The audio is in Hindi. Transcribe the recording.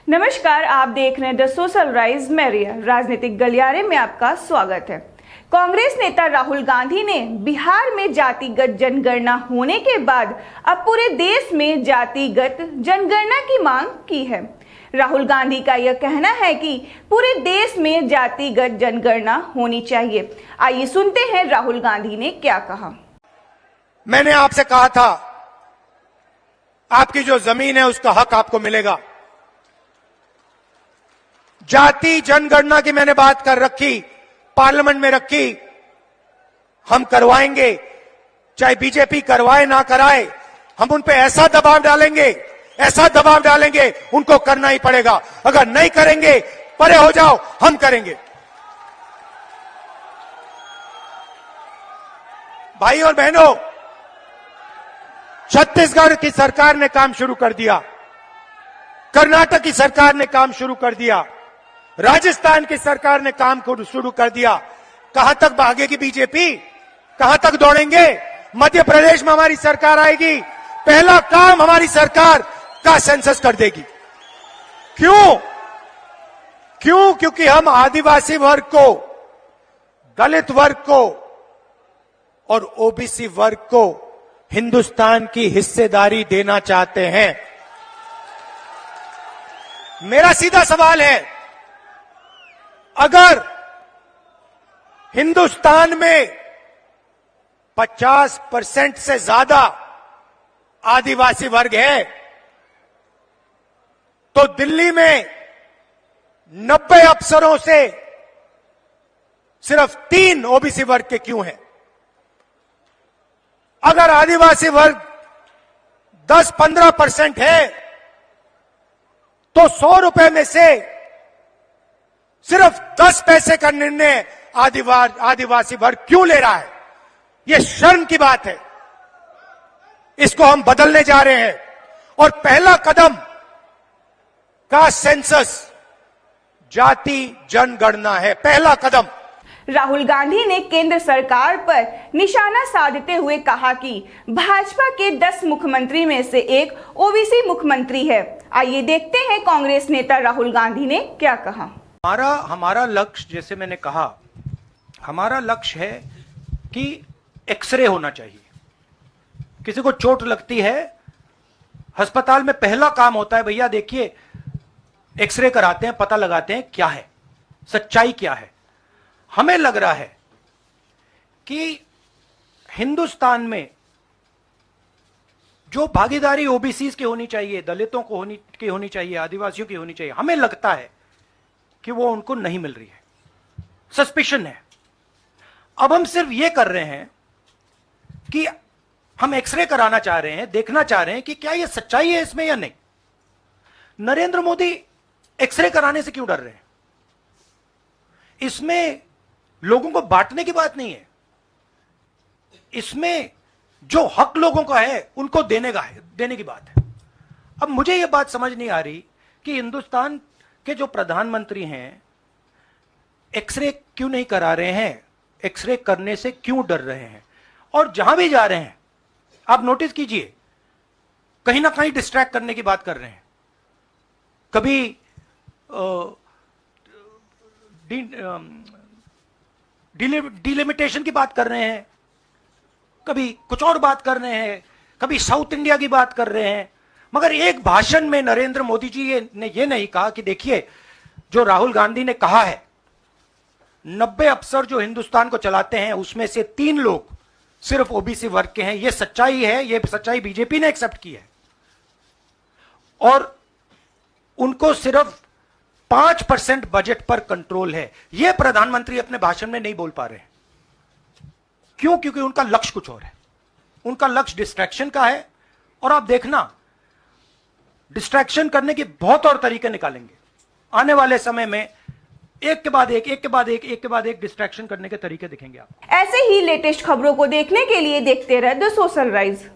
नमस्कार, आप देख रहे हैं द सोशल राइज। मैं रिया। राजनीतिक गलियारे में आपका स्वागत है। कांग्रेस नेता राहुल गांधी ने बिहार में जातिगत जनगणना होने के बाद अब पूरे देश में जातिगत जनगणना की मांग की है। राहुल गांधी का यह कहना है कि पूरे देश में जातिगत जनगणना होनी चाहिए। आइए सुनते हैं राहुल गांधी ने क्या कहा। मैंने आपसे कहा था, आपकी जो जमीन है उसका हक आपको मिलेगा। जाति जनगणना की मैंने बात कर रखी, पार्लियामेंट में रखी। हम करवाएंगे, चाहे बीजेपी करवाए ना कराए, हम उन पे ऐसा दबाव डालेंगे, उनको करना ही पड़ेगा। अगर नहीं करेंगे, परे हो जाओ, हम करेंगे। भाई और बहनों, छत्तीसगढ़ की सरकार ने काम शुरू कर दिया, कर्नाटक की सरकार ने काम शुरू कर दिया, राजस्थान की सरकार ने काम को शुरू कर दिया। कहां तक भागेगी बीजेपी? कहां तक दौड़ेंगे? मध्य प्रदेश में हमारी सरकार आएगी, पहला काम हमारी सरकार का सेंसस कर देगी। क्यों? क्योंकि हम आदिवासी वर्ग को, दलित वर्ग को और ओबीसी वर्ग को हिंदुस्तान की हिस्सेदारी देना चाहते हैं। मेरा सीधा सवाल है, अगर हिंदुस्तान में 50% से ज्यादा आदिवासी वर्ग है, तो दिल्ली में 90 अफसरों से सिर्फ 3 ओबीसी वर्ग के क्यों हैं? अगर आदिवासी वर्ग 10-15% है, तो 100 रुपए में से सिर्फ 10 पैसे का निर्णय आदिवासी वर्ग क्यों ले रहा है? यह शर्म की बात है। इसको हम बदलने जा रहे हैं और पहला कदम का सेंसस जाति जनगणना है। पहला कदम। राहुल गांधी ने केंद्र सरकार पर निशाना साधते हुए कहा कि भाजपा के 10 मुख्यमंत्री में से एक ओबीसी मुख्यमंत्री है। आइए देखते हैं कांग्रेस नेता राहुल गांधी ने क्या कहा। हमारा लक्ष्य, जैसे मैंने कहा, हमारा लक्ष्य है कि एक्सरे होना चाहिए। किसी को चोट लगती है, अस्पताल में पहला काम होता है, भैया देखिए एक्सरे कराते हैं, पता लगाते हैं क्या है, सच्चाई क्या है। हमें लग रहा है कि हिंदुस्तान में जो भागीदारी ओबीसी की होनी चाहिए, दलितों को होनी चाहिए, आदिवासियों की होनी चाहिए, हमें लगता है कि वो उनको नहीं मिल रही है। सस्पिशन है। अब हम सिर्फ ये कर रहे हैं कि हम एक्सरे कराना चाह रहे हैं, देखना चाह रहे हैं कि क्या ये सच्चाई है इसमें या नहीं। नरेंद्र मोदी एक्सरे कराने से क्यों डर रहे हैं? इसमें लोगों को बांटने की बात नहीं है, इसमें जो हक लोगों का है उनको देने की बात है। अब मुझे यह बात समझ नहीं आ रही कि हिंदुस्तान के जो प्रधानमंत्री हैं एक्सरे क्यों नहीं करा रहे हैं, एक्सरे करने से क्यों डर रहे हैं। और जहां भी जा रहे हैं आप नोटिस कीजिए, कहीं ना कहीं डिस्ट्रैक्ट करने की बात कर रहे हैं। कभी डिलिमिटेशन की बात कर रहे हैं, कभी कुछ और बात कर रहे हैं, कभी साउथ इंडिया की बात कर रहे हैं। मगर एक भाषण में नरेंद्र मोदी जी ने यह नहीं कहा कि देखिए, जो राहुल गांधी ने कहा है 90 अफसर जो हिंदुस्तान को चलाते हैं उसमें से 3 लोग सिर्फ ओबीसी वर्ग के हैं। यह सच्चाई है, यह सच्चाई बीजेपी ने एक्सेप्ट की है। और उनको सिर्फ 5% बजट पर कंट्रोल है। यह प्रधानमंत्री अपने भाषण में नहीं बोल पा रहे हैं। क्यों? क्योंकि उनका लक्ष्य कुछ और है। उनका लक्ष्य डिस्ट्रैक्शन का है। और आप देखना, डिस्ट्रैक्शन करने के बहुत और तरीके निकालेंगे आने वाले समय में। एक के बाद एक डिस्ट्रैक्शन करने के तरीके दिखेंगे आप। ऐसे ही लेटेस्ट खबरों को देखने के लिए देखते रहे द सोशल राइज।